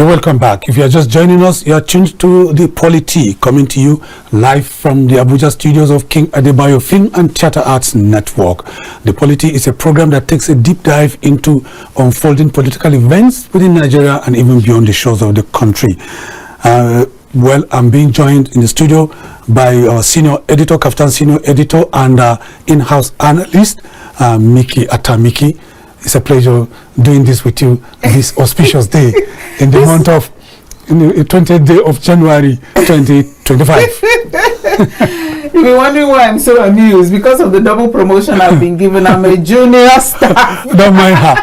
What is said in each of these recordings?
You're welcome back. If you're just joining us, you're tuned to the Polity, coming to you live from the Abuja studios of King Adebayo Film and Theatre Arts Network. The Polity is a program that takes a deep dive into unfolding political events within Nigeria and even beyond the shores of the country. Well, I'm being joined in the studio by our senior editor, KAFTAN senior editor, and in-house analyst, Mikky, Attah Mikky. It's a pleasure doing this with you this auspicious day in the month of, the 20th day of January 2025. You'll be wondering why I'm so amused. Because of the double promotion I've been given. I'm a junior staff. Don't mind her.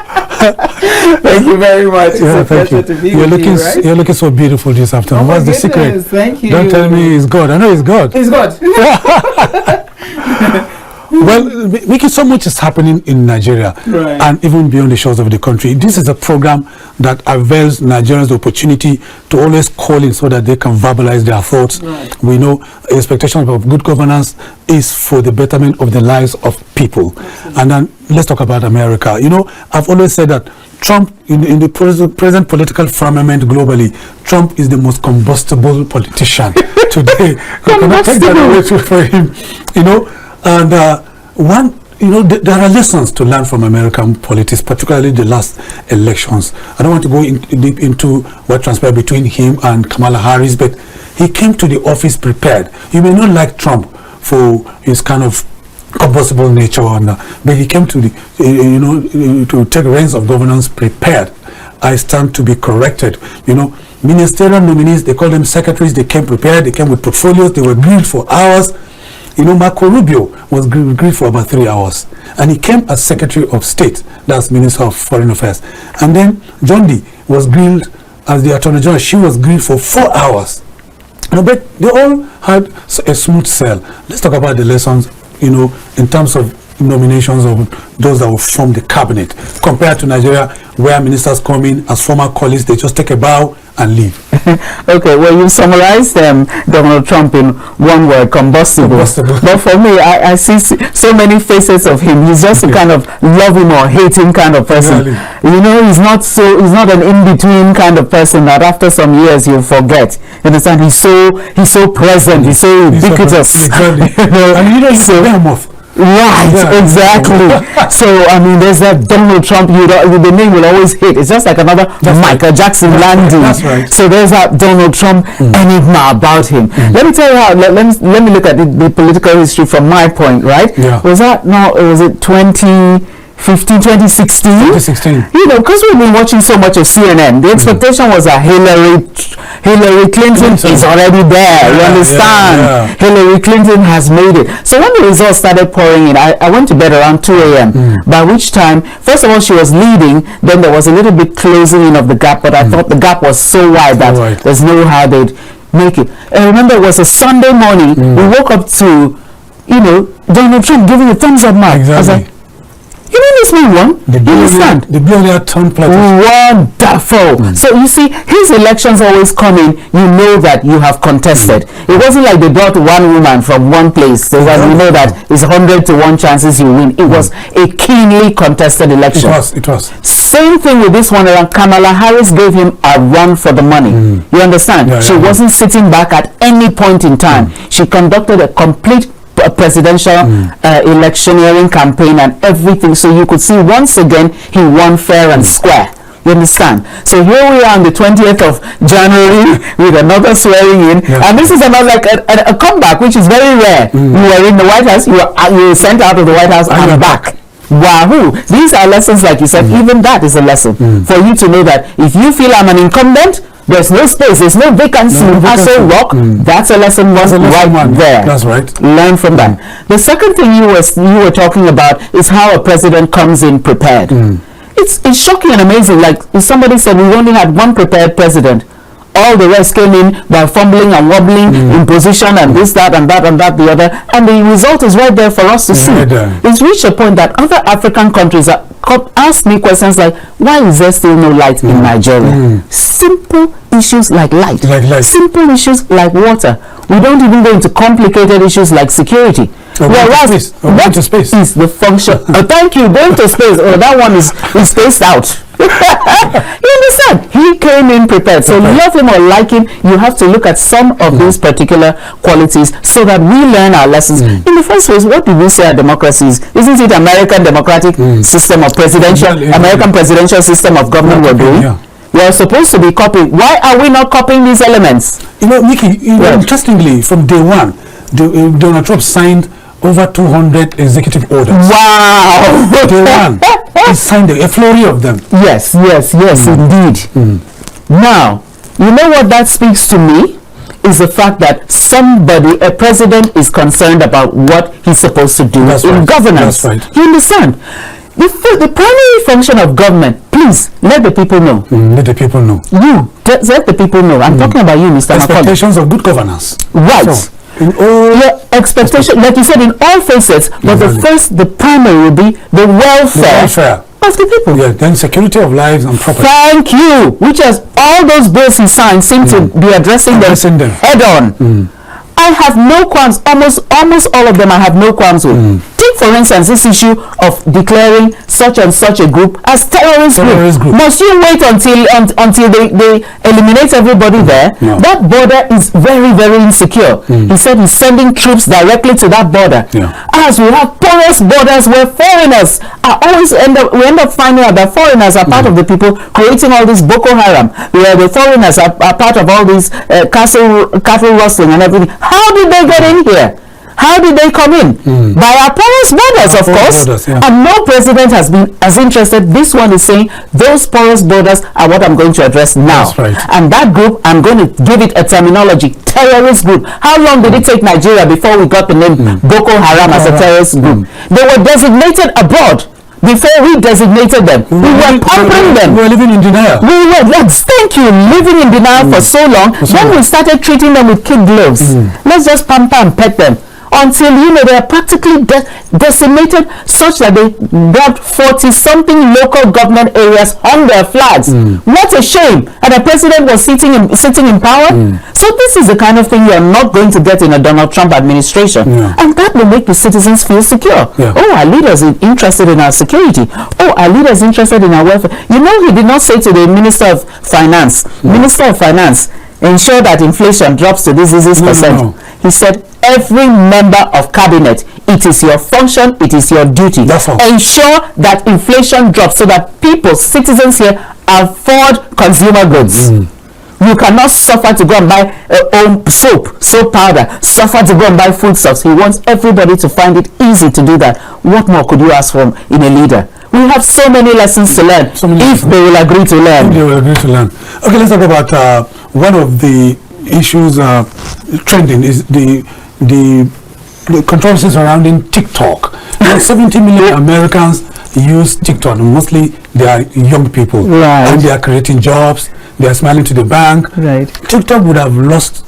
Thank you very much. It's a pleasure to be with you, right? You're looking so beautiful this afternoon. What's the secret? Thank you. Don't tell me it's God. I know it's God. It's God. Well, Mikky, so much is happening in Nigeria, right, and even beyond the shores of the country. This is a program that avails Nigerians the opportunity to always call in so that they can verbalize their thoughts. Right. We know expectation of good governance is for the betterment of the lives of people. Absolutely. And then let's talk about America. You know, I've always said that Trump, in the present political firmament globally, Trump is the most combustible politician today. You cannot take that away for him, you know. And there are lessons to learn from American politics, particularly the last elections. I don't want to go deep into what transpired between him and Kamala Harris, but he came to the office prepared. You may not like Trump for his kind of combustible nature, but he came to to take reins of governance prepared. I stand to be corrected. You know, ministerial nominees, they call them secretaries. They came prepared. They came with portfolios. They were grilled for hours. You know, Maculey was grilled for about 3 hours, and he came as Secretary of State, that's Minister of Foreign Affairs. And then John D was grilled as the Attorney General. She was grilled for 4 hours. You know, but they all had a smooth sail. Let's talk about the lessons, you know, in terms of nominations of those that will form the cabinet, compared to Nigeria, where ministers come in as former colleagues, they just take a bow and leave. Okay, well, you summarized Donald Trump in one word: combustible. But for me, I see so many faces of him. He's just a kind of love him or hate him kind of person. Really? You know, he's not an in-between kind of person that after some years you'll forget. You understand? He's so present. He's so ubiquitous. Exactly. And you know, he's a behemoth. Right, yeah, exactly. So, I mean, there's that Donald Trump, the name will always hit. It's just like another Michael Jackson landing. That's right. So there's that Donald Trump enigma about him. Let me tell you how, let me look at the political history from my point, right? Yeah. Was it 2016? You know, because we've been watching so much of CNN, the expectation was that Hillary Clinton is already there. You understand? Yeah. Hillary Clinton has made it. So when the results started pouring in, I went to bed around 2 a.m. By which time, first of all, she was leading. Then there was a little bit closing in of the gap, but I thought the gap was so wide that there's no how they'd make it. I remember it was a Sunday morning. We woke up to, you know, Donald Trump giving a thumbs up mark. Exactly. I was like, you know this man won? You understand? The billionaire turned platinum. Wonderful. So you see, his elections always come in, you know that you have contested. It wasn't like they brought one woman from one place. So you know that it's 100 to 1 chances you win. It was a keenly contested election. It was. Same thing with this one around. Kamala Harris gave him a run for the money. You understand? She wasn't sitting back at any point in time. She conducted a complete presidential electioneering campaign and everything, so you could see once again he won fair and square. You understand? So here we are on the 20th of January with another swearing in, and this is another like a comeback, which is very rare. You were in the White House, you were sent out of the White House and back. Wahoo! These are lessons, like you said. Even that is a lesson for you to know that if you feel I'm an incumbent, there's no space, there's no vacancy. Rock. That's a lesson right there. That's right. Learn from that. The second thing you were talking about is how a president comes in prepared. It's shocking and amazing. Like somebody said, we only had one prepared president. All the rest came in by fumbling and wobbling in position and this, that, and that, and that, the other. And the result is right there for us to see. It's reached a point that other African countries ask me questions like, why is there still no light in Nigeria? Simple issues like light. Simple issues like water. We don't even go into complicated issues like security. Whereas what is the function? Oh, thank you. Going to space. Oh, that one is spaced out. You understand? He came in prepared. So love him or like him, you have to look at some of these particular qualities so that we learn our lessons. In the first place, what do we say our democracy is? Isn't it American democratic system of presidential, American presidential system of government we're doing? We are supposed to be copying. Why are we not copying these elements? You know, Mikky, interestingly, from day one, Donald Trump signed over 200 executive orders. Wow! Day one, he signed a flurry of them. Yes, indeed. Now, you know what that speaks to me? Is the fact that a president is concerned about what he's supposed to do in governance. That's right. You understand? The primary function of government, please, let the people know. Let the people know. Let the people know. I'm talking about you, Mr. Expectations of good governance. Right. So, in all your expectation, like you said, in all facets, but the primary will be the welfare of the people. Yeah, then security of lives and property. Thank you. Which has all those bills he signed seem to be addressing them head on. I have no qualms. Almost all of them I have no qualms with. Take for instance this issue of declaring such and such a group as terrorist group. Must you wait until they eliminate everybody there? No. That border is very, very insecure. He said he's sending troops directly to that border. As we have porous borders where foreigners are always we end up finding out that foreigners are part of the people creating all this Boko Haram. Where the foreigners are part of all these cattle rustling and everything. How did they get in here? How did they come in? By our porous borders, of course. And no president has been as interested. This one is saying those porous borders are what I'm going to address now. That's right. And that group, I'm going to give it a terminology, terrorist group. How long did it take Nigeria before we got the name Boko Haram as a terrorist group? They were designated abroad. Before we designated them, we were pampering them. We were living in denial. Thank you, living in denial for so long. Then we started treating them with kid gloves. Let's just pamper and pet them. Until, they are practically decimated such that they got 40-something local government areas on their flags. What a shame. And the president was sitting in power. So this is the kind of thing you are not going to get in a Donald Trump administration. And that will make the citizens feel secure. Oh, our leaders are interested in our security. Oh, our leaders are interested in our welfare. You know, he did not say to the Minister of Finance, Minister of Finance, ensure that inflation drops to this percent. He said, every member of cabinet, it is your function, it is your duty. Ensure that inflation drops so that people, citizens here, afford consumer goods. You cannot suffer to go and buy soap powder, suffer to go and buy foodstuffs. He wants everybody to find it easy to do that. What more could you ask from in a leader? We have so many lessons to learn if they will agree to learn. Okay, let's talk about one of the issues trending is the controversy surrounding TikTok. 70 million Americans use TikTok. Mostly they are young people, and they are creating jobs. They are smiling to the bank. TikTok would have lost,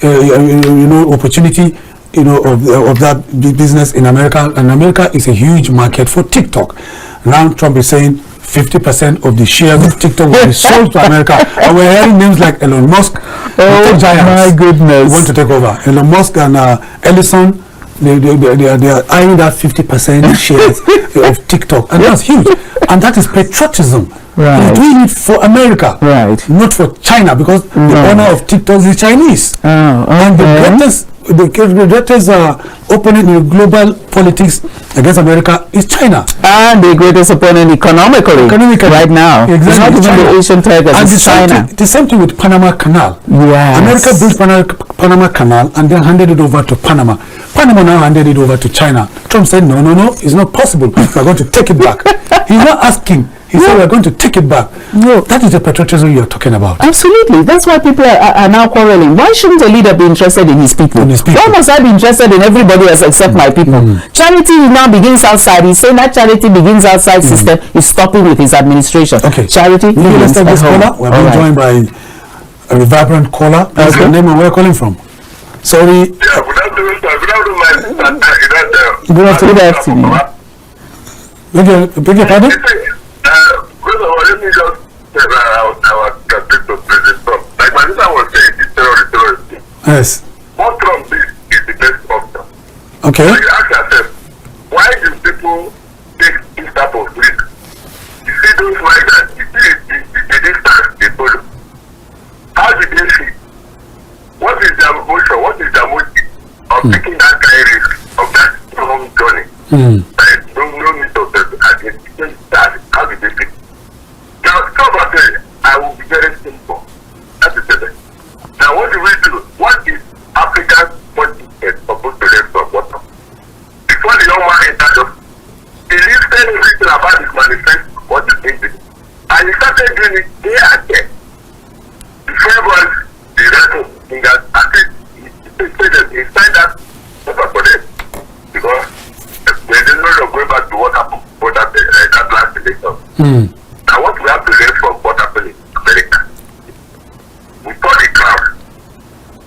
opportunity, of that business in America, and America is a huge market for TikTok. Now Trump is saying 50% of the shares of TikTok will be sold to America. And we're hearing names like Elon Musk, my goodness, want to take over. Elon Musk and Ellison, they are eyeing that 50% shares of TikTok, and that's huge. And that is patriotism. They're doing it for America, not for China, because the owner of TikTok is Chinese. And the greatest opponent in global politics against America is China, and the greatest opponent economically right now. It's not even the Asian tigers, it's China. The same thing with Panama Canal. America built Panama Canal and then handed it over to Panama. Panama now handed it over to China. Trump said, no, it's not possible. We're going to take it back. He's not asking. He said, we're going to take it back. That is the patriotism you're talking about. Absolutely. That's why people are now quarreling. Why shouldn't a leader be interested in his people? Why must I be interested in everybody else except my people? Charity now begins outside. He's saying that charity begins outside system is stopping with his administration. Charity begins at home. We're being joined by a vibrant caller. What's your name and where you're calling from? Sorry. Good afternoon. Good afternoon. Beg your pardon? First of all, let me just say our campaign to President Trump. Like my sister was saying, the terrorist. Yes. What Trump Okay. So you ask yourself, why do people take this type of risk? You see those migrants, you see the distance they follow. How did they feel? What is their emotion? What is their motive of taking that kind of risk of that long journey? Right? No need of them. How did they feel? Now, stop at that. I will be very simple. That's the thing. Now, what do we do? What is African politics supposed to learn from bottom? Before the young man entered, he listed everything about his manifesto, what he thinking. And he started doing it day and day. Before was the rest of the thing that I think he signed that paper for them. Because they didn't know going back to what happened for that last election. Now what we have to learn from what happened in America. We saw the crowd.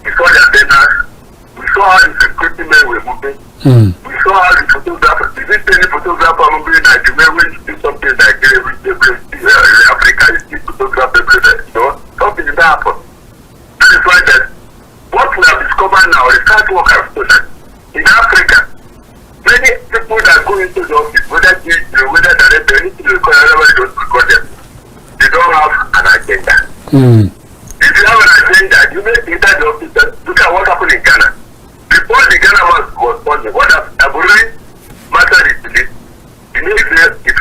We saw the attendance. We saw how the security men were moving. We saw how the photographers, did you see any photographer moving in Nigeria when you do something in Nigeria, which in Africa, you see photographers everywhere, you know, something did not happen. That is why that what we have discovered now, the start work has started. In Africa, many people that go into the office, whether director, anything you record, everybody don't record them. They don't have an agenda. If you have an agenda, you may enter the office and look at what happened in Ghana. Before the Ghana was born, what happened? Matter is today. The name is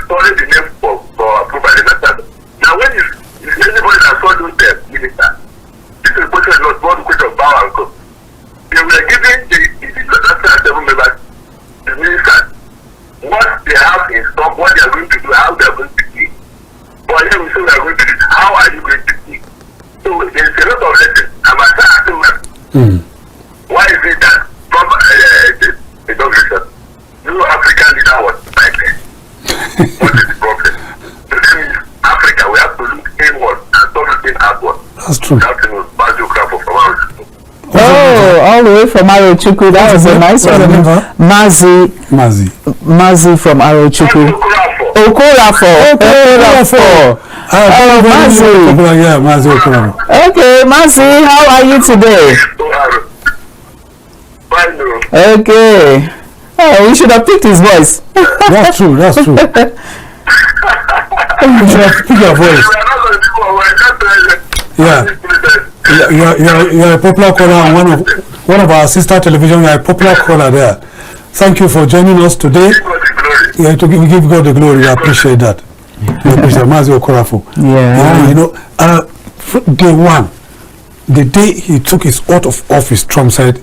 storing the name for approval in the matter. Now, when is anybody that saw those ministers, this is a question not one question of power and go. They were giving the national seven members, the ministers, what they have in stock, what they are going to do, how they are going to do. But here we say we are going to do, how are you going to do? So there is a lot of lessons. I'm asking them, why is it that from the inauguration, no African leader was elected? What is the problem? So that means Africa, we have to look inward and stop looking outward. That's true. That's the biographer from our Oh, all the way from Arochukwu. That was a nice one. Mazi from Arochukwu. Okorafo. Yeah, Mazi Okorafo. Okay, Mazi, how are you today? Okay. Oh, we should have picked his voice. That's true. You should have picked your voice. Yeah. You're a popular caller on one of our sister television. You're a popular caller there. Thank you for joining us today. Yeah, to give God the glory. We appreciate that. We appreciate Mazi Okorafo. Yeah. Day one, the day he took his oath of office, Trump said,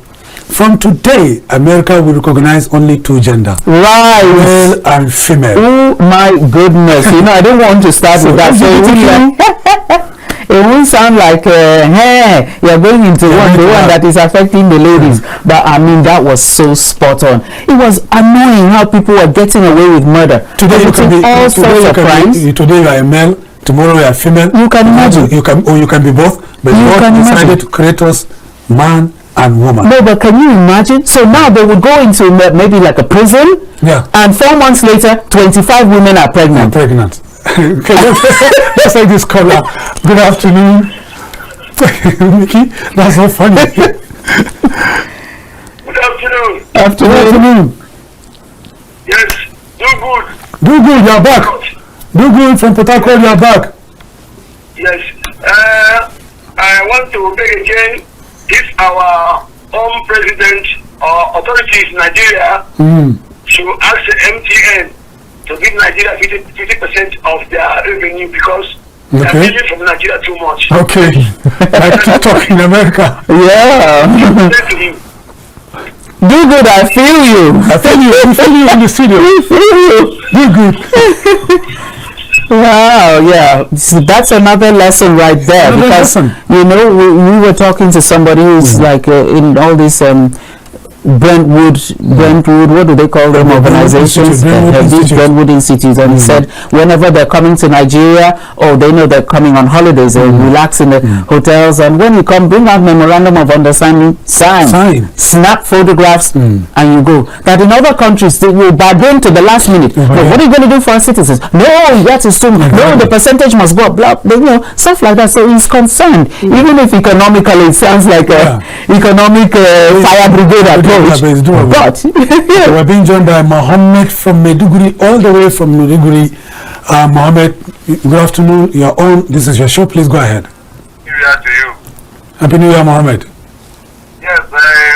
from today, America will recognize only two genders. Right. Male and female. Oh my goodness. I don't want to start with that. It won't sound like, hey, you're going into the one that is affecting the ladies. But I mean, that was so spot on. It was annoying how people were getting away with murder. Today you can be all sorts of crimes. Today you are a male, tomorrow you are a female. You can imagine. You can be both. But God decided to create us man and woman. No, but can you imagine? So now they would go into maybe like a prison. Yeah. And 4 months later, 25 women are pregnant. Okay, let's take this caller. Good afternoon. Mikky, that's so funny. Good afternoon. Afternoon. Yes, do good. Do good, you're back. Do good from Port Harcourt, you're back. Yes. I want to beg again, if our own president or authorities in Nigeria should ask the MTN to give Nigeria 50% of their revenue because they are stealing from Nigeria too much. Okay. Like TikTok in America. Yeah. Do good, I feel you. I feel you in the studio. I feel you. Do good. Wow, yeah. So that's another lesson right there. Because, we were talking to somebody who's like in all this Brentwood, what do they call them, organizations? Brentwood Institute. And he said whenever they're coming to Nigeria, or they know they're coming on holidays, they relax in the hotels, and when you come, bring out memorandum of understanding, sign, snap photographs, and you go. That in other countries, they will bargain to the last minute. No, what are you going to do for our citizens? No, that is too much. No, the percentage must go up, blah, stuff like that. So he's concerned, even if economically it sounds like a economic fire brigade. approach. But we're being joined by Mohammed from Maiduguri, all the way from Maiduguri. Mohammed, good afternoon. You're on. This is your show. Please go ahead. New Year to you. Happy New Year, Mohammed. Yes,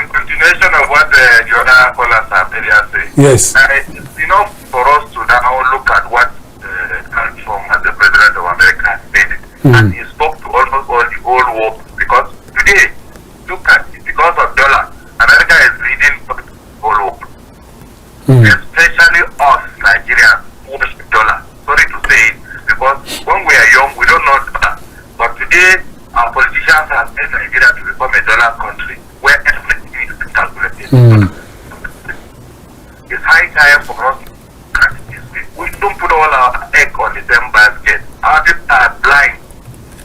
in continuation of what the other callers have earlier said. Yes. It's enough for us to now look at what Donald Trump as the president of America said. And he spoke to almost all the whole world, because today, look at it, because of dollar, America is leading the whole world. Especially us Nigerians who worship dollar. Sorry to say it, because when we are young, we don't know dollar. But today, our politicians have made Nigeria to become a dollar country where everything is calculated. It's high time for us to practice this way. We don't put all our egg on the same basket. Our people are blind.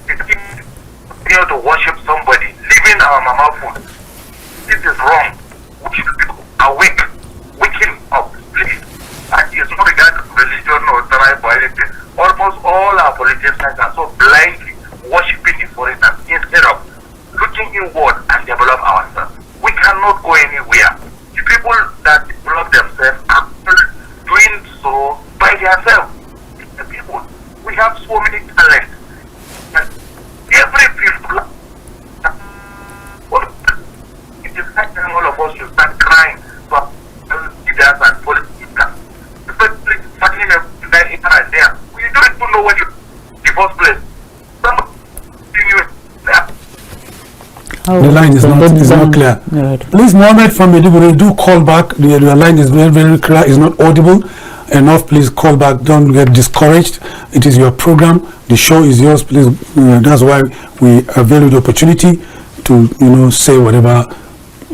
They continue to worship somebody, leaving our mama food. This is wrong. We should be awake, waking up, please. And it's not regarding religion or tribe or anything. Almost all our politicians are so blindly worshiping the foreigners instead of looking inward and develop ourselves. We cannot go anywhere. The people that develop themselves are doing so by themselves. The people, we have so many talents. And every people, it is like all of us should start crying for leaders and politicians. Especially starting there and there. We don't even know when you in the first place. The line is not clear. Right. Please, Mohammed from Maiduguri, do call back. Your line is very, very clear. It's not audible enough. Please call back. Don't get discouraged. It is your program. The show is yours. Please, that's why we avail the opportunity to, say whatever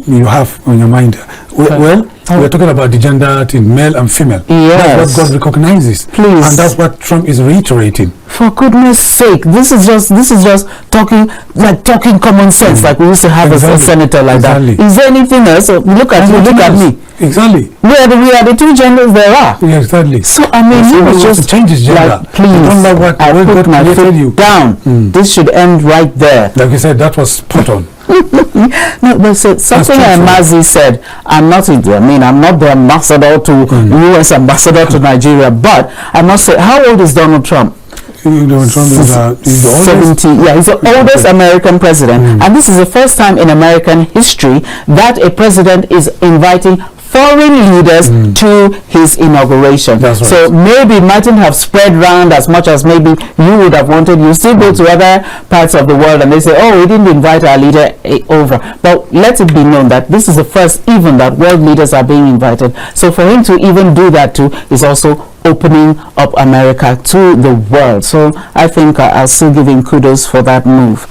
you have on your mind. Well, we're talking about the gender in male and female. Yes. That's what God recognizes. Please. And that's what Trump is reiterating. For goodness sake, this is just talking common sense, like we used to have a senator like that. Is there anything else? Look at you, look at me. Exactly. We are the two genders there are. Yeah, exactly. So I mean, you was just change his gender. Like, please, don't know what I put my foot down. This should end right there. Like you said, that was spot on. No, but something Mazi said, I'm not the ambassador to US ambassador to Nigeria, but I must say, how old is Donald Trump? Donald Trump is the oldest. 70. Yeah, he's the oldest American president, and this is the first time in American history that a president is inviting foreign leaders to his inauguration. That's right. So maybe it mightn't have spread around as much as maybe you would have wanted. You still go to other parts of the world and they say, oh, we didn't invite our leader over. But let it be known that this is the first even that world leaders are being invited. So for him to even do that too is also opening up America to the world. So I think I'll still give him kudos for that move.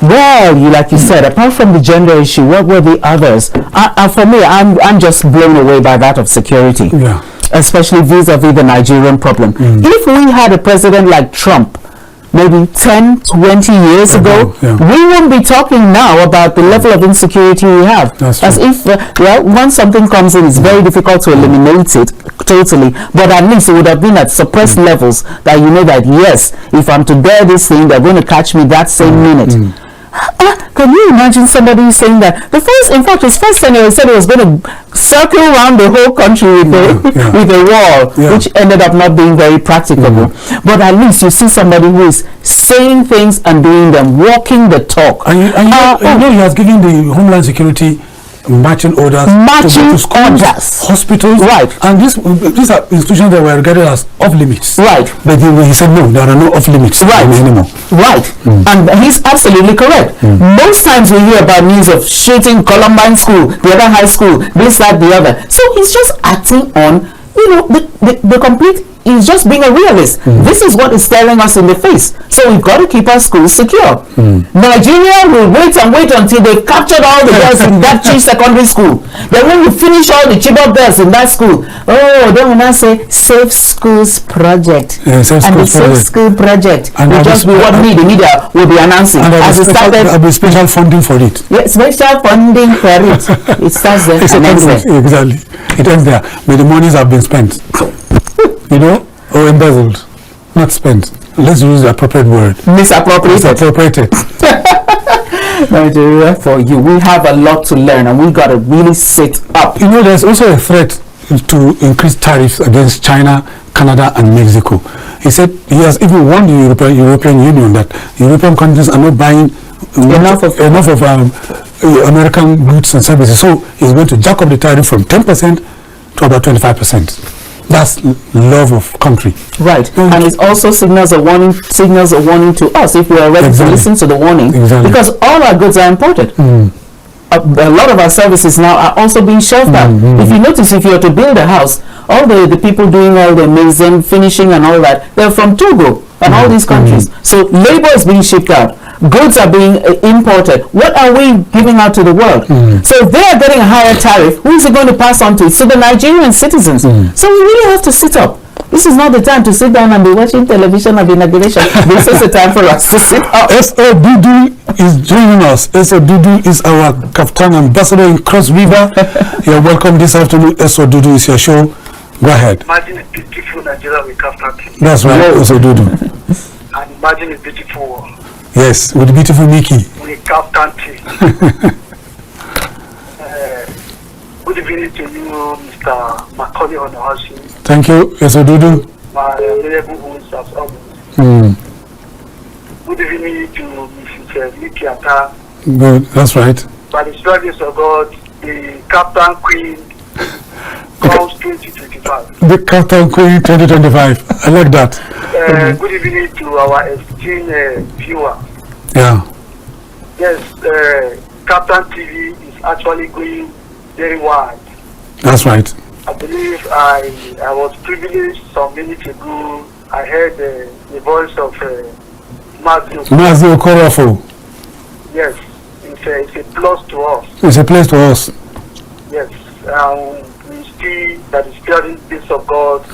Well, like you said, apart from the gender issue, what were the others? For me, I'm just blown away by that of security, especially vis-a-vis the Nigerian problem. If we had a president like Trump, maybe 10, 20 years ago, we won't be talking now about the level of insecurity we have. As if, once something comes in, it's very difficult to eliminate it totally, but at least it would have been at suppressed levels that you know that, yes, if I'm to bear this thing, they're going to catch me that same minute. Can you imagine somebody saying that? His first scenario said he was going to circle around the whole country with a wall, which ended up not being very practicable. But at least you see somebody who is saying things and doing them, walking the talk. And you know, he has given the Homeland Security marching orders to schools, hospitals, and these are institutions that were regarded as off limits, but he said no, there are no off limits anymore, and he's absolutely correct. Most times we hear about news of shooting Columbine School, the other high school, this, that, the other. So he's just acting on the complete. He's just being a realist. This is what is staring us in the face. So we've got to keep our schools secure. Nigeria will wait until they've captured all the girls in that Chief Secondary School. Then when we finish all the Chibok girls in that school, then when I say Safe Schools Project, Safe School Project will just be what the media will be announcing. And there will be special funding for it. Yes, special funding for it. It starts there and ends there. Exactly. It ends there. But the monies have been spent. Or embezzled, not spent. Let's use the appropriate word. Misappropriated. Nigeria for you. We have a lot to learn, and we got to really sit up. You know, there's also a threat to increase tariffs against China, Canada, and Mexico. He said he has even warned the European Union that European countries are not buying enough of American goods and services. So he's going to jack up the tariff from 10% to about 25%. That's love of country. Right. And it also signals a warning to us if we are ready to listen to the warning. Because all our goods are imported. A lot of our services now are also being shelved out. If you notice, if you are to build a house, all the people doing all the museum finishing and all that, they're from Togo and all these countries. So labor is being shipped out. Goods are being imported. What are we giving out to the world? So if they are getting a higher tariff, who is it going to pass on to? It's to the Nigerian citizens. So we really have to sit up. This is not the time to sit down and be watching television of inauguration. This is the time for us to sit up. S.O. Dudu is joining us. S.O. Dudu is our KAFTAN ambassador in Cross River. You're welcome this afternoon. S.O. Dudu is your show. Go ahead. Imagine a beautiful Nigeria with KAFTAN. That's right, S.O. Dudu. And imagine a beautiful world. Yes, with the beautiful Mikky. With KAFTAN. Good evening to you, Mr. Maculey Hunohashi. Thank you, S.O. Dudu. My available host as always. Good evening to Mrs. Mikky Attah. Good, that's right. By the grace of God, the KAFTAN Queen comes 2025. The KAFTAN Queen 2025. I like that. Good evening to our esteemed viewer. Yeah. Yes, KAFTANTV is actually going very wide. That's right. I believe I was privileged some minutes ago. I heard the voice of Mazio Korafo. Yes, it's a plus to us. It's a place to us. Yes, we see that the spirit grace of God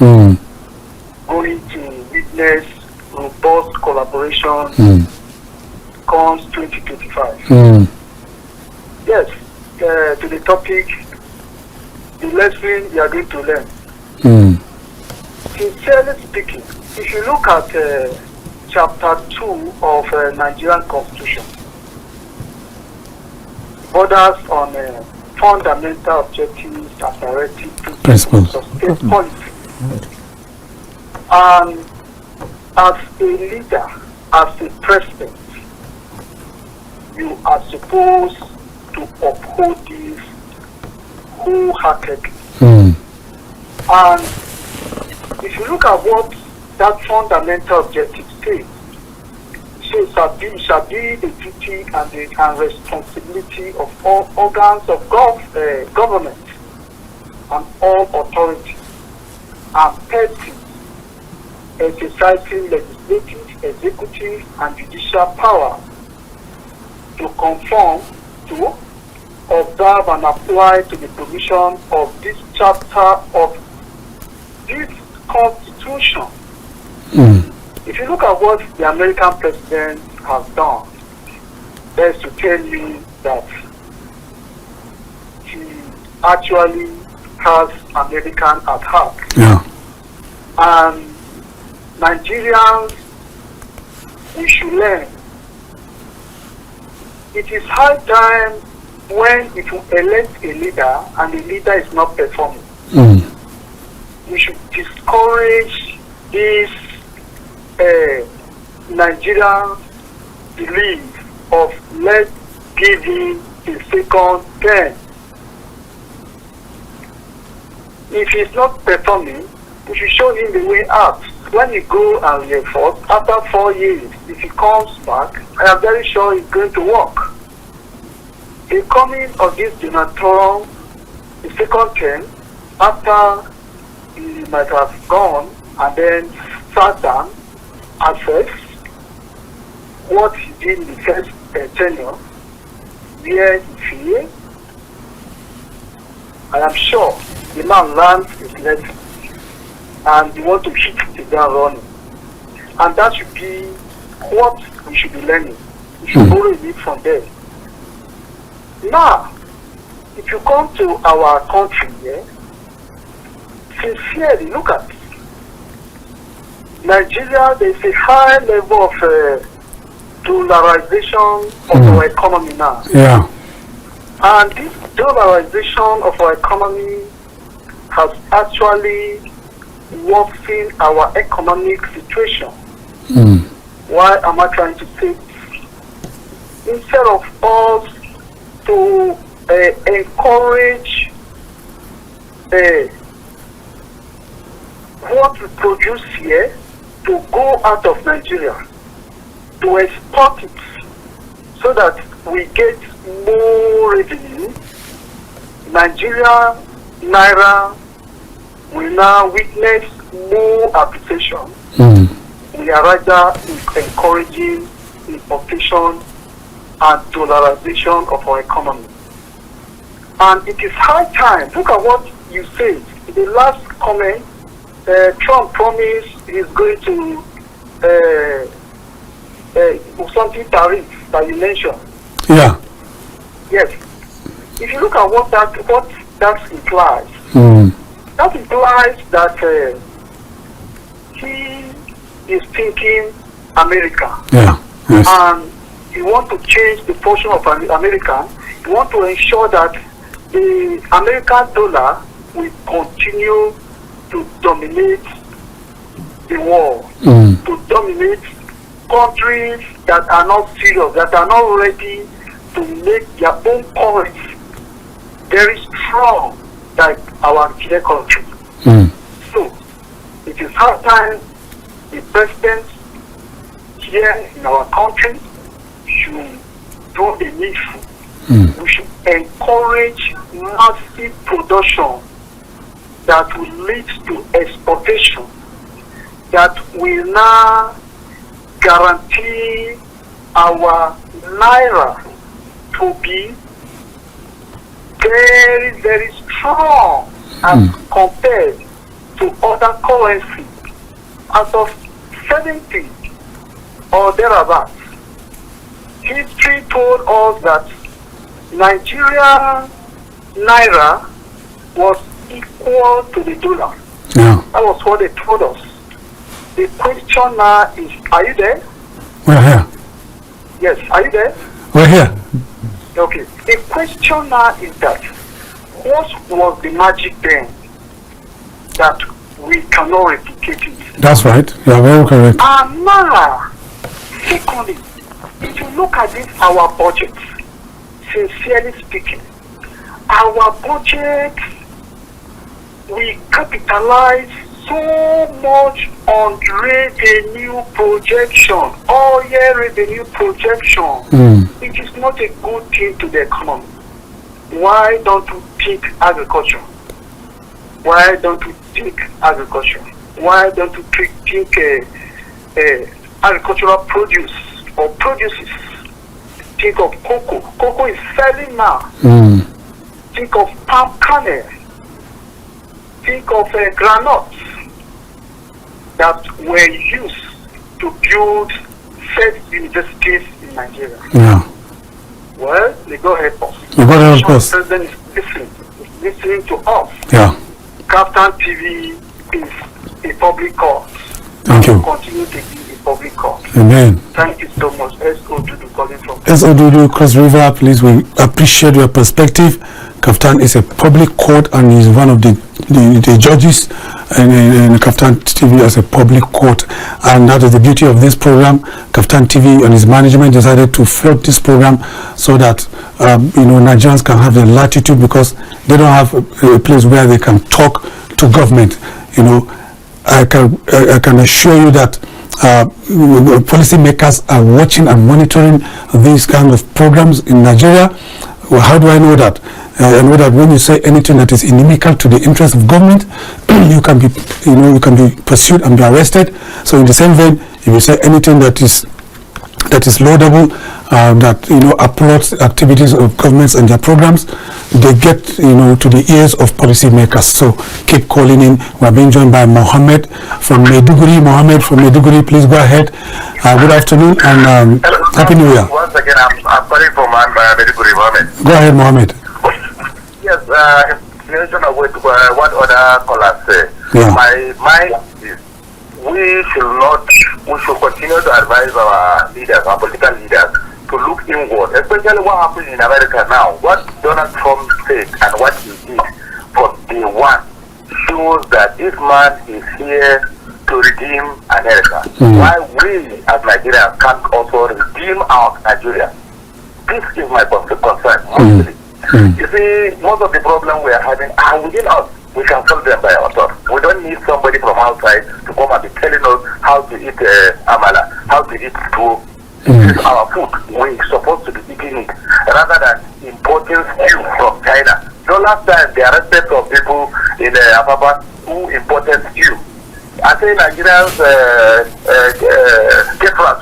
going to witness robust collaboration comes 2025. Yes, to the topic, the lesson you are going to learn. Sincerely speaking, if you look at chapter 2 of Nigerian Constitution, borders on fundamental objectives and directive principles of state policy. And as a leader, as a president, you are supposed to uphold this wholeheartedly. And if you look at what that fundamental objective states, it shall be the duty and responsibility of all organs of government and all authorities and persons exercising legislative, executive, and judicial power to conform to, observe, and apply to the provision of this chapter of this Constitution. If you look at what the American president has done, that's to tell you that he actually has American at heart. Yeah. And Nigerians, we should learn. It is high time when if you elect a leader and the leader is not performing. We should discourage this Nigerian belief of let's give him a second term. If he's not performing, we should show him the way out. When you go and reinforce, after 4 years, if he comes back, I am very sure it's going to work. The coming of this Donald Trump, the second term, after he might have gone and then sat down, assess what he did in the first tenure, where he failed. I am sure the man learned his lesson and he wants to hit the ground running. And that should be what we should be learning. We should borrow it from there. Now, if you come to our country here, sincerely look at it. Nigeria, there is a high level of dollarization of our economy now. Yeah. And this dollarization of our economy has actually worsened our economic situation. Why am I trying to say this? Instead of us to encourage what we produce here to go out of Nigeria, to export it so that we get more revenue, Nigeria Naira will now witness more appreciation. We are rather encouraging importation and dollarization of our economy. And it is high time. Look at what you said. In the last comment, Trump promised he's going to something tariff that you mentioned. Yeah. Yes. If you look at what that implies, that implies that he is thinking America. Yeah. Yes. And he wants to change the portion of America. He wants to ensure that the American dollar will continue to dominate the world, to dominate countries that are not serious, that are not ready to make their own currency very strong like our dear country. So it is high time the president here in our country should do the needful. We should encourage massive production that will lead to exportation, that will now guarantee our Naira to be very, very strong as compared to other currencies. As of 70 or thereabouts, history told us that Nigeria Naira was equal to the dollar. Yeah. That was what they told us. The question now is, are you there? We're here. Yes, are you there? We're here. Okay. The question now is that, what was the magic then that we cannot replicate it? That's right. You are very correct. And now, secondly, if you look at this, our budget, sincerely speaking, our budget, we capitalize so much on revenue projection, oil revenue projection. It is not a good thing to the economy. Why don't we think agriculture? Why don't we think agriculture? Why don't we think agricultural produce or produces? Think of cocoa. Cocoa is selling now. Think of palm kernel. Think of granules that were used to build first universities in Nigeria. Yeah. Well, they go help us. You got to help us. The president is listening to us. Yeah. KAFTANTV is a public court. Thank you. Continue to be a public court. Amen. Thank you so much. S.O.Dudu calling from. S.O.Dudu, Cross River, please, we appreciate your perspective. KAFTAN is a public court and is one of the judges in KAFTANTV as a public court, and that is the beauty of this program. KAFTANTV and its management decided to float this program so that Nigerians can have the latitude, because they don't have a place where they can talk to government. I can assure you that policymakers are watching and monitoring these kind of programs in Nigeria. Well, how do I know that? I know that when you say anything that is inimical to the interest of government, you can be pursued and be arrested. So in the same vein, if you say anything that is laudable, that applauds activities of governments and their programs, they get to the ears of policymakers. So keep calling in. We're being joined by Mohammed from Maiduguri. Mohammed from Maiduguri, please go ahead. Good afternoon and Happy New Year. Once again, I'm calling from Maiduguri, Mohammed. Go ahead, Mohammed. Yes, in relation of what other callers say, Yeah. my mind is, we should not we should continue to advise our leaders, our political leaders, to look inward, especially what happened in America now. What Donald Trump said and what he did from day one shows that this man is here to redeem America. While we as Nigerians can also redeem our Nigeria. This is my concern, mostly. You see, most of the problems we are having are within us. We can solve them by ourselves. We don't need somebody from outside to come and be telling us how to eat amala, how to eat stew. This is our food. We're supposed to be eating it rather than importing stew from China. So last time they arrested some people in Ababa who imported stew. I say Nigerians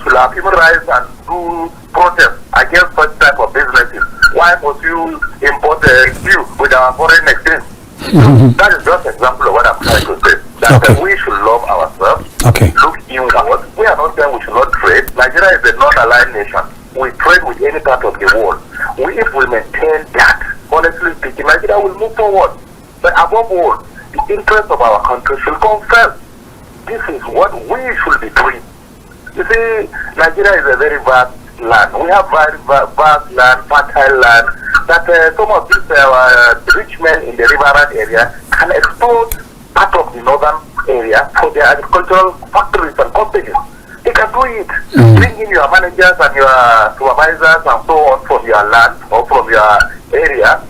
should have human rights and do protest against such type of businesses. Why must you import stew with our foreign exchange? That is just an example of what I'm trying to say. That we should love ourselves. Look inward. We are not saying we should not trade. Nigeria is a non-aligned nation. We trade with any part of the world. If we maintain that, honestly speaking, Nigeria will move forward. But above all, the interest of our country should come first. This is what we should be doing. You see, Nigeria is a very vast land. We have very vast land, fertile land, that some of these rich men in the riverine area can export part of the northern area for their agricultural factories and companies. They can do it. Bring in your managers and your supervisors and so on from your land or from your area.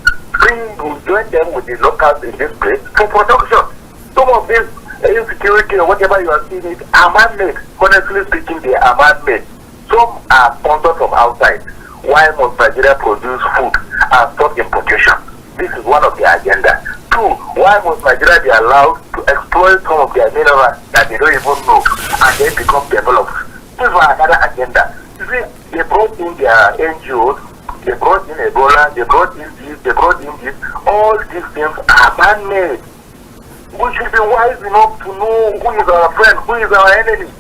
Join them with the locals in this place for production. Some of these insecurity or whatever you are seeing it are man-made. Honestly speaking, they are man-made. Some are sponsored from outside. Why must Nigeria produce food and stop importation? This is one of the agenda. Two, why must Nigeria be allowed to exploit some of their minerals that they don't even know and then become developed? This is another agenda. You see, they brought in their NGOs, they brought in Ebola, they brought in this, they brought in this. All these things are man-made. We should be wise enough to know who is our friend, who is our enemy.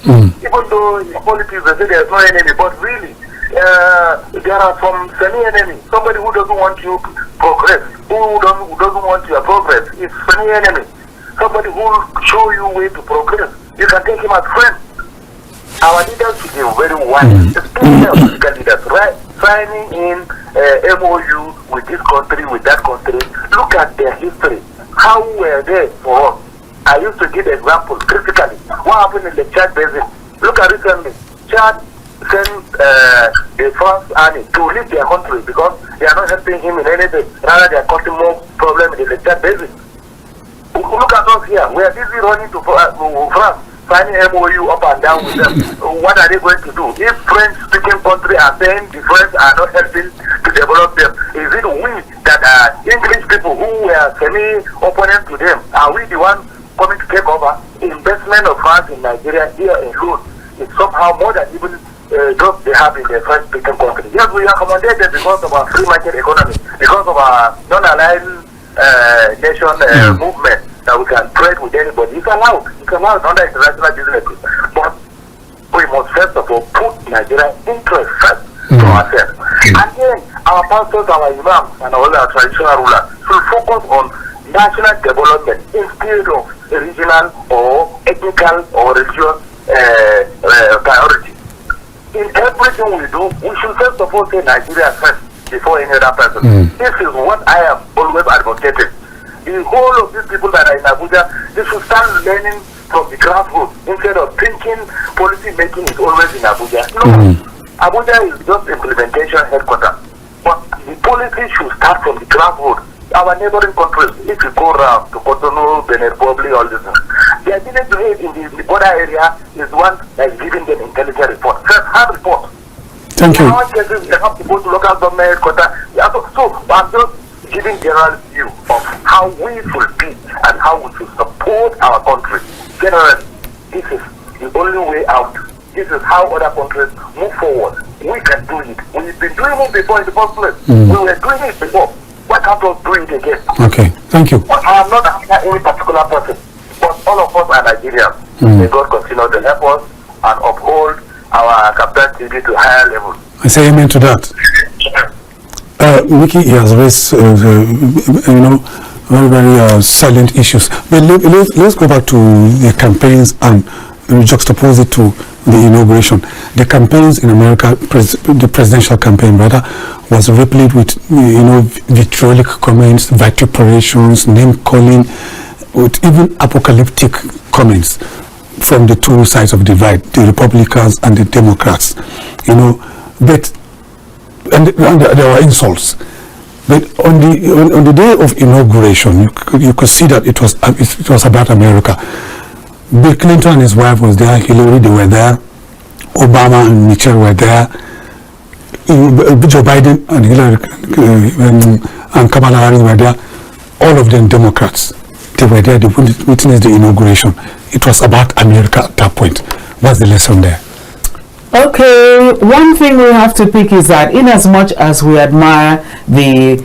Even though in politics they say there is no enemy, but really, there are some semi-enemy. Somebody who doesn't want you to progress, who doesn't want your progress, is semi-enemy. Somebody who will show you way to progress. You can take him as friend. Our leaders should be very wise, especially our political leaders, right? Signing in MOU with this country, with that country. Look at their history. How were they for us? I used to give examples critically. What happened in the Chad Basin? Look at recently. Chad sent the France army to leave their country because they are not helping him in anything. Rather, they are causing more problems in the Chad Basin. Look at us here. We are busy running to France, signing MOU up and down with them. What are they going to do? If French-speaking countries are saying the French are not helping to develop them, is it we that are English people who were semi-opponent to them? Are we the ones coming to take over? Investment of France in Nigeria here alone is somehow more than even jobs they have in the French-speaking country. Yes, we are accommodated because of our free market economy, because of our non-aligned nation movement that we can trade with anybody. It's allowed. It's allowed under international businesses. But we must first of all put Nigeria's interest first to ourselves. And then our pastors, our imams, and all our traditional rulers should focus on national development instead of regional or ethnical or religious priority. In everything we do, we should first of all say Nigeria first before any other person. This is what I have always advocated. The whole of these people that are in Abuja, they should start learning from the grassroots instead of thinking policy making is always in Abuja. No, Abuja is just implementation headquarters. But the policy should start from the grassroots. Our neighboring countries, if you go around to Cotonou, Benin Republic, all this, their ability to aid in the border area is one that is giving them intelligent report. First-hand report. Thank you. In our cases, they have to go to local government headquarters. So I'm just giving general view of how we should be and how we should support our country. Generally, this is the only way out. This is how other countries move forward. We can do it. We've been doing it before in the first place. We were doing it before. Why can't we do it again? Okay, thank you. I am not after any particular person, but all of us are Nigerians. May God continue to help us and uphold our KAFTANTV to higher level. I say amen to that. Mikky has raised, very, very salient issues. But let's go back to the campaigns and juxtapose it to the inauguration. The campaigns in America, the presidential campaign rather, was replete with vitriolic comments, vituperations, name calling, with even apocalyptic comments from the two sides of the divide, the Republicans and the Democrats. But there were insults. But on the day of inauguration, you could see that it was about America. Bill Clinton and his wife was there, Hillary, they were there, Obama and Michelle were there, Joe Biden and Hillary and Kamala Harris were there, all of them Democrats. They were there, they witnessed the inauguration. It was about America at that point. What's the lesson there? Okay, one thing we have to pick is that in as much as we admire the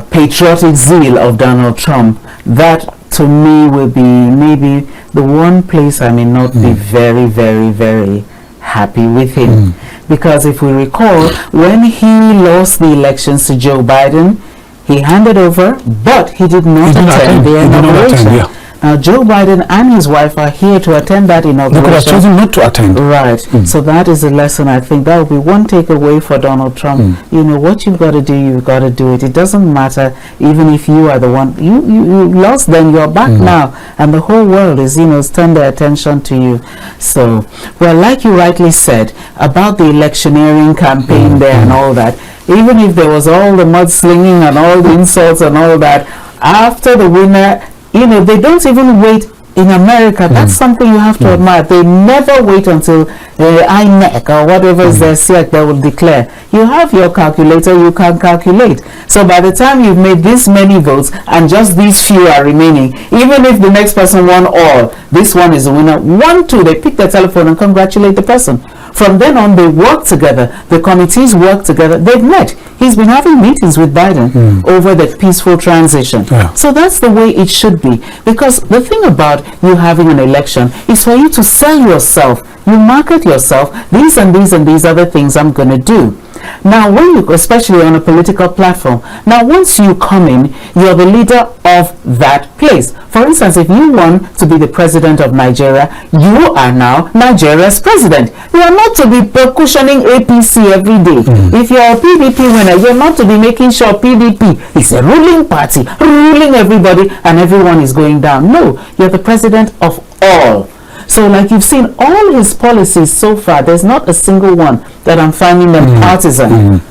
patriotic zeal of Donald Trump, that to me will be maybe the one place I may not be very, very, very happy with him. Because if we recall, when he lost the elections to Joe Biden, he handed over, but he did not attend the inauguration. Now, Joe Biden and his wife are here to attend that inauguration. They could have chosen not to attend. Right. So that is a lesson. I think that will be one takeaway for Donald Trump. What you've got to do, you've got to do it. It doesn't matter even if you are the one. You lost, then you're back now. And the whole world is, turned their attention to you. So, well, like you rightly said, about the electioneering campaign there and all that, even if there was all the mudslinging and all the insults and all that, after the winner, they don't even wait in America. That's something you have to admire. They never wait until INEC or whatever is their SEC that will declare. You have your calculator, you can calculate. So by the time you've made this many votes and just these few are remaining, even if the next person won all, this one is the winner. 1, 2, they pick their telephone and congratulate the person. From then on, they work together. The committees work together. They've met. He's been having meetings with Biden over the peaceful transition. So that's the way it should be. Because the thing about you having an election is for you to sell yourself. You market yourself. These and these and these other things I'm going to do. Now, when you, especially on a political platform, now once you come in, you're the leader of that place. For instance, if you want to be the president of Nigeria, you are now Nigeria's president. You are not to be percussioning APC every day. If you're a PDP winner, you're not to be making sure PDP is a ruling party, ruling everybody, and everyone is going down. No, you're the president of all. So like you've seen all his policies so far, there's not a single one that I'm finding them partisan.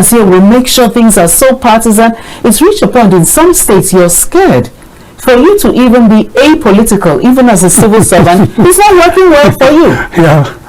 So we make sure things are so partisan. It's reached a point in some states you're scared. For you to even be apolitical, even as a civil servant, it's not working well for you.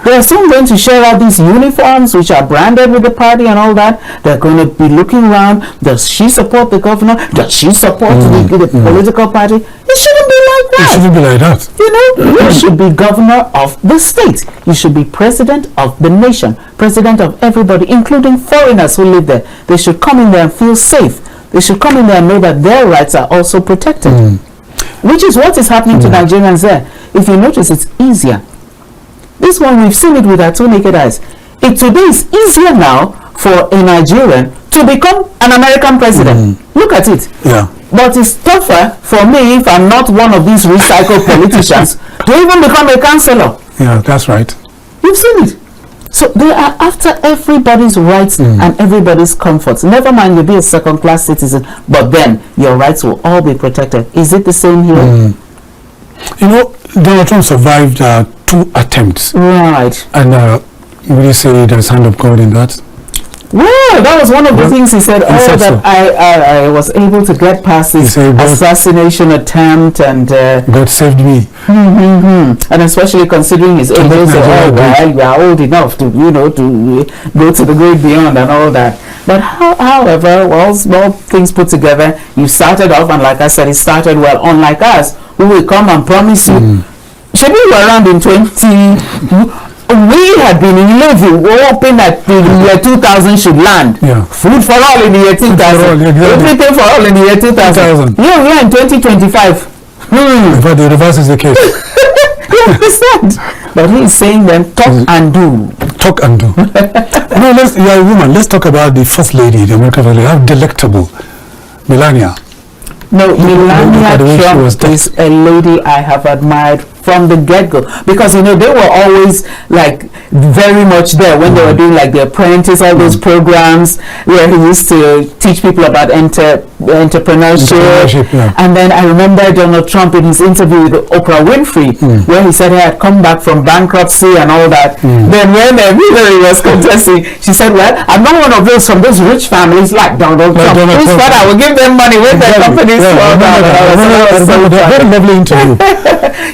They are soon going to share out these uniforms which are branded with the party and all that. They're going to be looking around. Does she support the governor? Does she support the political party? It shouldn't be like that. It shouldn't be like that. You should be governor of the state. You should be president of the nation, president of everybody, including foreigners who live there. They should come in there and feel safe. They should come in there and know that their rights are also protected. Which is what is happening to Nigerians there. If you notice, it's easier. This one, we've seen it with our two naked eyes. Today is easier now for a Nigerian to become an American president. Look at it. But it's tougher for me, if I'm not one of these recycled politicians, to even become a councillor. That's right. You've seen it. So they are after everybody's rights and everybody's comforts. Never mind you be a second-class citizen, but then your rights will all be protected. Is it the same here? Donald Trump survived 2 attempts. Right. And would you say there's hand of God in that? Well, that was one of the things he said. I was able to get past this assassination attempt, and God saved me. And especially considering his age, you are old enough to to go to the great beyond and all that. But however, well, small things put together, you started off, and like I said, it started well. Unlike us, who will come and promise you. Should we were around in 20? We had been in Levy, hoping that the year 2000 should land. Food for all in the year 2000. Everything for all in the year 2000. We are in 2025. But the reverse is the case. You understand? But he is saying then, talk and do. Talk and do. You're a woman. Let's talk about the First Lady, the American First Lady. How delectable. Melania. No, Melania Trump is a lady I have admired from the get-go, because they were always like very much there when they were doing like The Apprentice, all those programs where he used to teach people about entrepreneurship. And then I remember Donald Trump in his interview with Oprah Winfrey, where he said he had come back from bankruptcy and all that. Then when Hillary was contesting, she said, well, I'm not one of those from those rich families like Donald Trump. Whose father will give them money when their companies fall down. Very lovely interview.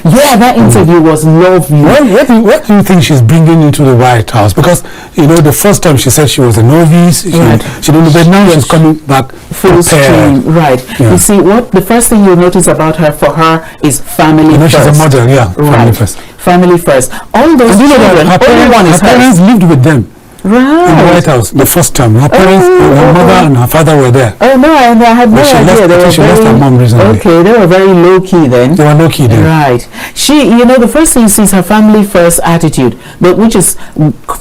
Yeah, that interview was lovely. What do you think she's bringing into the White House? Because the first time she said she was a novice, she didn't know, but now she's coming back full stream. Right. Yeah. You see, the first thing you'll notice about her, for her, is family first. She's a model, family first. Family first. All those children, her parents lived with them. Right. In the White House the first time. Her parents, her mother and her father were there. Oh no, I had no idea. She left her mom recently. Okay, they were very low key then. They were low key then. Right. She, the first thing you see is her family first attitude, which is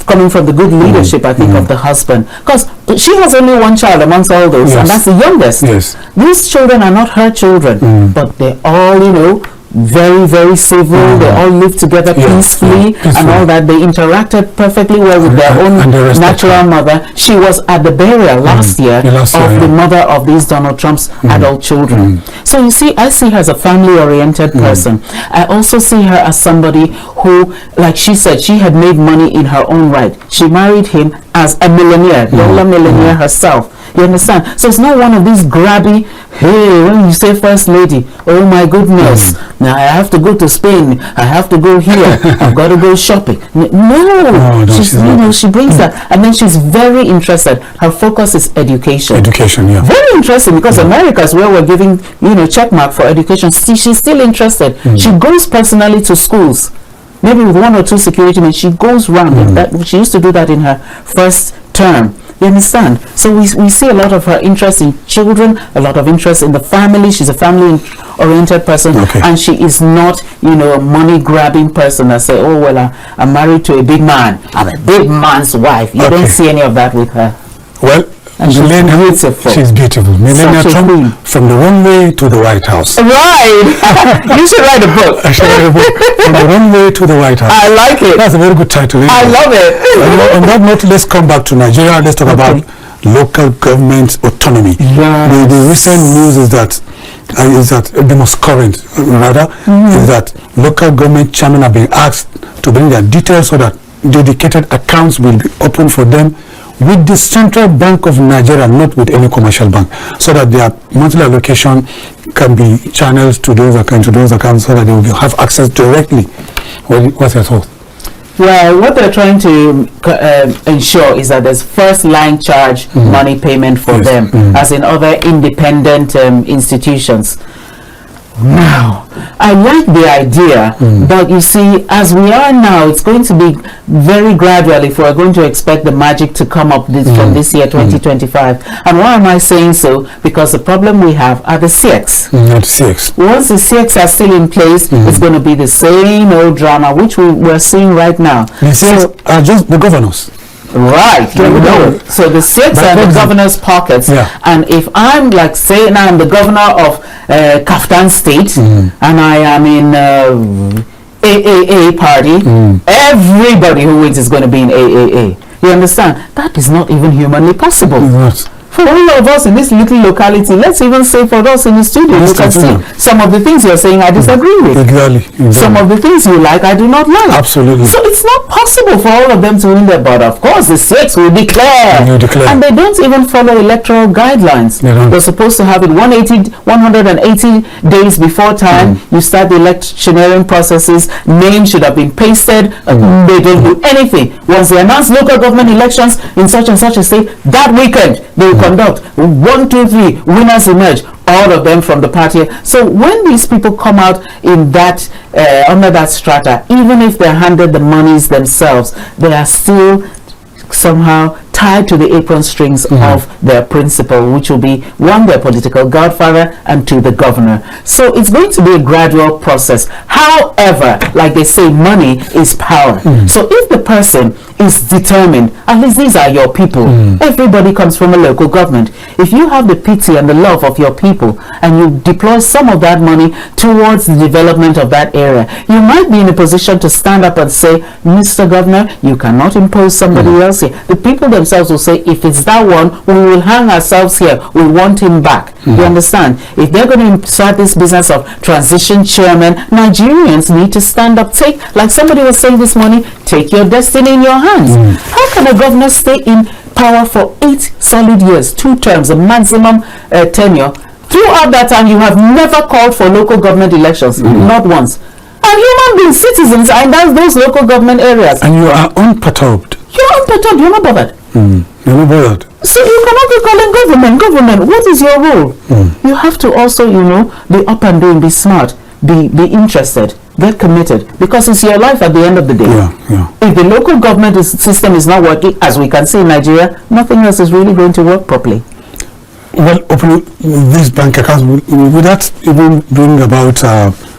coming from the good leadership, I think, of the husband. Because she has only one child amongst all those, and that's the youngest. Yes. These children are not her children, but they're all, very, very civil. They all lived together peacefully and all that. They interacted perfectly well with their own natural mother. She was at the burial last year of the mother of these Donald Trump's adult children. So you see, I see her as a family-oriented person. I also see her as somebody who, like she said, she had made money in her own right. She married him as a millionaire, dollar millionaire herself. You understand? So it's not one of these grabby, hey, when you say first lady, oh my goodness, now I have to go to Spain, I have to go here, I've got to go shopping. No, she brings that. And then she's very interested. Her focus is education. Education, yeah. Very interesting, because America is where we're giving, check mark for education. She's still interested. She goes personally to schools. Maybe with 1 or 2 security men, she goes round. She used to do that in her first term. You understand? So we see a lot of her interest in children, a lot of interest in the family. She's a family-oriented person, and she is not, a money-grabbing person that say, oh, well, I'm married to a big man. I'm a big man's wife. You don't see any of that with her. Well, and she's beautiful. She's beautiful. Melania Trump, from the runway to the White House. Right. You should write a book. I should write a book. From the runway to the White House. I like it. That's a very good title. I love it. On that note, let's come back to Nigeria. Let's talk about local government autonomy. Yes. The recent news is that the most current rather is that local government chairmen have been asked to bring their details so that dedicated accounts will be opened for them with the Central Bank of Nigeria, not with any commercial bank, so that their monthly allocation can be channeled to those accounts so that they will have access directly. What's your thought? Well, what they're trying to ensure is that there's first line charge money payment for them, as in other independent institutions. Now, I like the idea, but you see, as we are now, it's going to be very gradual if we're going to expect the magic to come up from this year, 2025. And why am I saying so? Because the problem we have are the CX. Not CX. Once the CX are still in place, it's going to be the same old drama, which we're seeing right now. The CX are just the governors. Right, so the CX are in the governor's pockets, and if I'm like, say now I'm the governor of KAFTAN state, and I am in AAA party, everybody who wins is going to be in AAA. You understand? That is not even humanly possible. For all of us in this little locality, let's even say for us in the studio, you can see some of the things you're saying I disagree with. Exactly. Some of the things you like I do not like. Absolutely. So it's not possible for all of them to win their, but of course the CX will declare. And they don't even follow electoral guidelines. They're supposed to have it 180 days before time. You start the electioneering processes. Names should have been pasted. They don't do anything. Once they announce local government elections in such and such a state, that weekend they will conduct 1, 2, 3 winners emerge, all of them from the party. So when these people come out in that under that strata, even if they're handed the monies themselves, they are still somehow tied to the apron strings of their principal, which will be one, their political godfather, and two, the governor. So it's going to be a gradual process. However, like they say, money is power. So if the person is determined, at least these are your people. Everybody comes from a local government. If you have the pity and the love of your people and you deploy some of that money towards the development of that area, you might be in a position to stand up and say, Mr. Governor, you cannot impose somebody else here. The people themselves will say, if it's that one, we will hang ourselves here. We want him back. You understand? If they're going to start this business of transition chairman, Nigerians need to stand up. Take, like somebody was saying this morning, take your destiny in your hands. How can a governor stay in power for 8 solid years, 2 terms, a maximum tenure? Throughout that time, you have never called for local government elections, not once. And human beings, citizens, and that's those local government areas. And you are unperturbed. You're unperturbed, you're not bothered. You're not bothered. So you cannot be calling government. What is your role? You have to also, you know, be up and doing, be smart, be interested, get committed, because it's your life at the end of the day. If the local government system is not working, as we can see in Nigeria, nothing else is really going to work properly. Well, opening these bank accounts, would that even bring about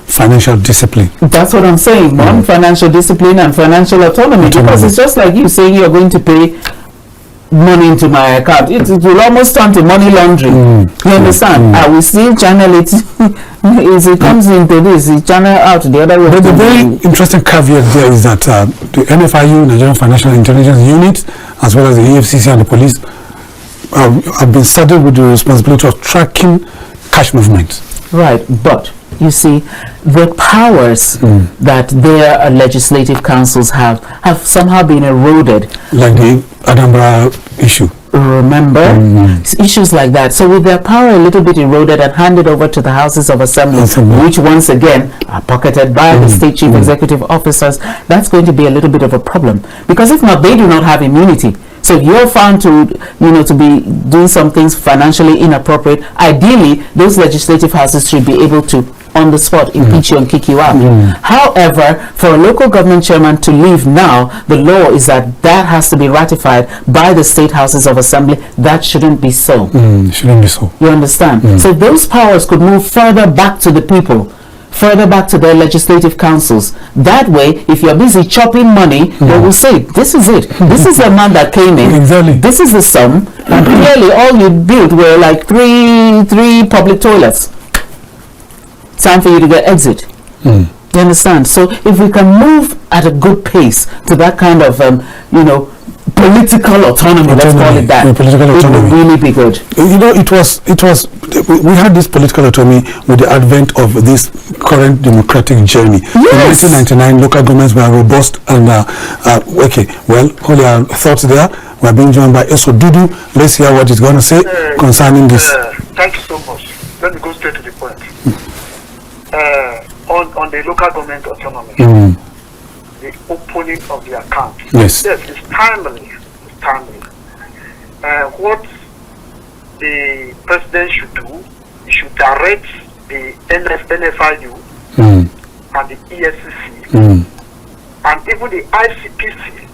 financial discipline? That's what I'm saying, man. Financial discipline and financial autonomy. Because it's just like you saying you're going to pay money into my account. It will almost turn to money laundering. You understand? I will still channel it. As it comes into this, it channel out the other way. But the very interesting caveat there is that the NFIU, Nigerian Financial Intelligence Unit, as well as the EFCC and the police, have been saddled with the responsibility of tracking cash movements. Right, but you see, the powers that their legislative councils have somehow been eroded. Like the Anambra issue. Remember? Issues like that. So with their power a little bit eroded and handed over to the Houses of Assembly, which once again are pocketed by the state chief executive officers, that's going to be a little bit of a problem. Because if not, they do not have immunity. So if you're found to, you know, to be doing some things financially inappropriate, ideally those legislative houses should be able to, on the spot, impeach you and kick you out. However, for a local government chairman to leave now, the law is that has to be ratified by the state houses of assembly. That shouldn't be so. Shouldn't be so. You understand? So those powers could move further back to the people, further back to their legislative councils. That way, if you're busy chopping money, they will say, this is it. This is the man that came in. Exactly. This is the sum. And clearly, all you built were like three public toilets. Time for you to get exit. You understand? So if we can move at a good pace to that kind of, you know, political autonomy, let's call it that, political autonomy. It would really be good. You know, we had this political autonomy with the advent of this current democratic journey. Yes. In 1999, local governments were robust and okay. Well, all your thoughts there. We're being joined by Eso Dudu. Let's hear what he's going to say concerning this. Thank you so much. Let me go straight to the point. On the local government autonomy, the opening of the account. Yes, it's timely. It's timely. What the president should do, he should direct the NFIU and the EFCC and even the ICPC.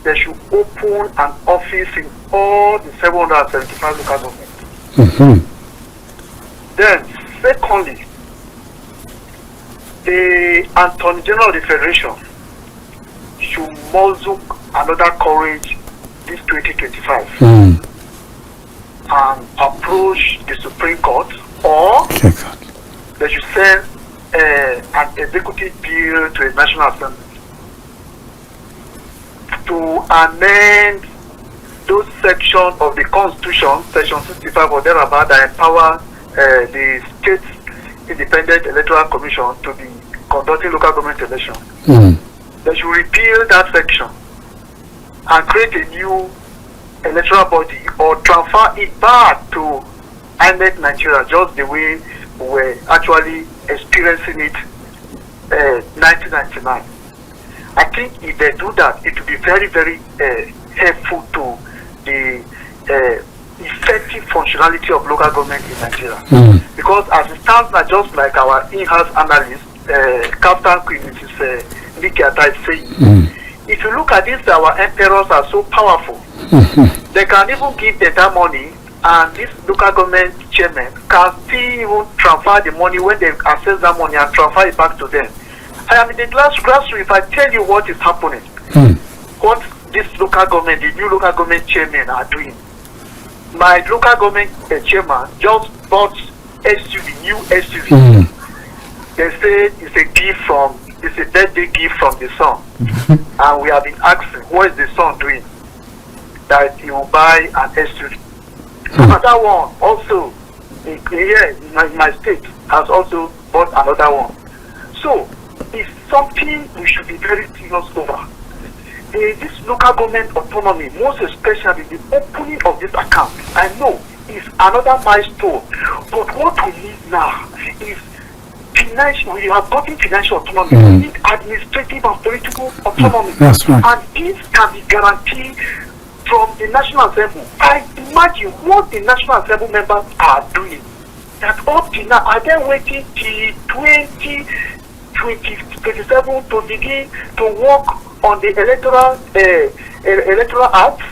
They should open an office in all the 775 local governments. Then, secondly, the Attorney General of the Federation should muzzle another courage this 2025 and approach the Supreme Court, or they should send an executive bill to the National Assembly to amend those sections of the Constitution, Section 65 or thereabout, that empower the State Independent Electoral Commission to be conducting local government elections. They should repeal that section and create a new electoral body or transfer it back to INEC Nigeria, just the way we were actually experiencing it 1999. I think if they do that, it will be very, very helpful to the effective functionality of local government in Nigeria. Because as it stands now, just like our in-house analyst, KAFTAN Queen, which is Mikky Attah, is saying, if you look at this, our emperors are so powerful. They can even give them that money, and this local government chairman can still even transfer the money when they access that money and transfer it back to them. I am in the grassroots. If I tell you what is happening, what this local government, the new local government chairman are doing. My local government chairman just bought SUV, new SUV. They say it's a birthday gift from the son. And we have been asking, what is the son doing? That he will buy an SUV. Another one also, here in my state, has also bought another one. So, it's something we should be very serious over. This local government autonomy, most especially the opening of this account, I know is another milestone. But what we need now is financial. We have gotten financial autonomy. We need administrative and political autonomy. That's right. And this can be guaranteed from the National Assembly. I imagine what the National Assembly members are doing. That up to now, are they waiting till 2027 to begin to work on the electoral acts?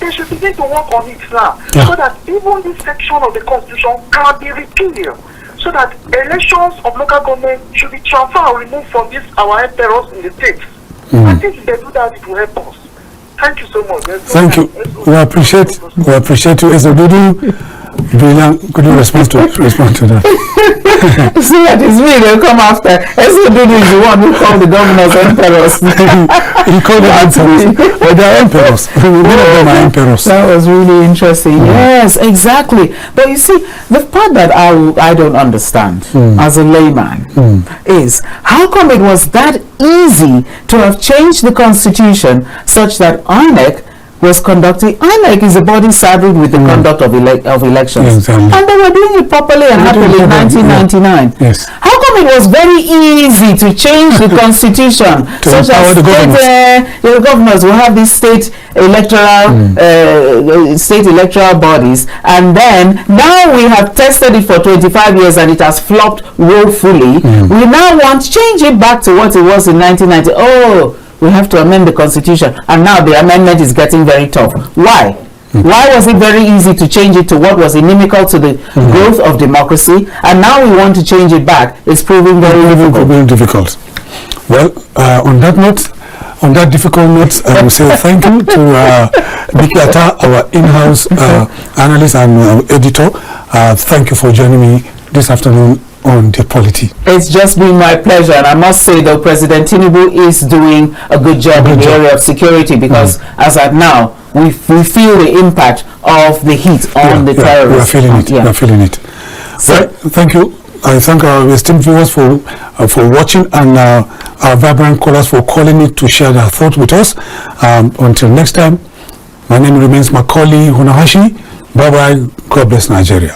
They should begin to work on it now, so that even this section of the Constitution can be repealed, so that elections of local government should be transferred or removed from this our emperors in the states. I think if they do that, it will help us. Thank you so much. Thank you. We appreciate you. Ezodudu, brilliant. Could you respond to that? See what is me, they'll come after. Ezodudu is the one who called the governors emperors. He called them emperors. But they are emperors. None of them are emperors. That was really interesting. Yes, exactly. But you see, the part that I don't understand as a layman is how come it was that easy to have changed the constitution such that INEC was conducting. INEC is a body saddled with the conduct of elections. Exactly. And they were doing it properly and happily in 1999. Yes. How come it was very easy to change the constitution such that the governors will have these state electoral bodies, and then now we have tested it for 25 years and it has flopped woefully. We now want to change it back to what it was in 1990. Oh, we have to amend the constitution, and now the amendment is getting very tough. Why? Why was it very easy to change it to what was inimical to the growth of democracy, and now we want to change it back? It's proving very difficult. Well, on that note, on that difficult note, I will say thank you to Mikky Attah, our in-house analyst and editor. Thank you for joining me this afternoon on the Polity. It's just been my pleasure, and I must say though, President Tinubu is doing a good job in the area of security, because as at now we feel the impact of the heat on the terrorists. We are feeling it. We are feeling it. So, well, thank you. I thank our esteemed viewers for watching, and our vibrant callers for calling in to share their thoughts with us. Until next time, my name remains Maculey Hunohashi. Bye bye. God bless Nigeria.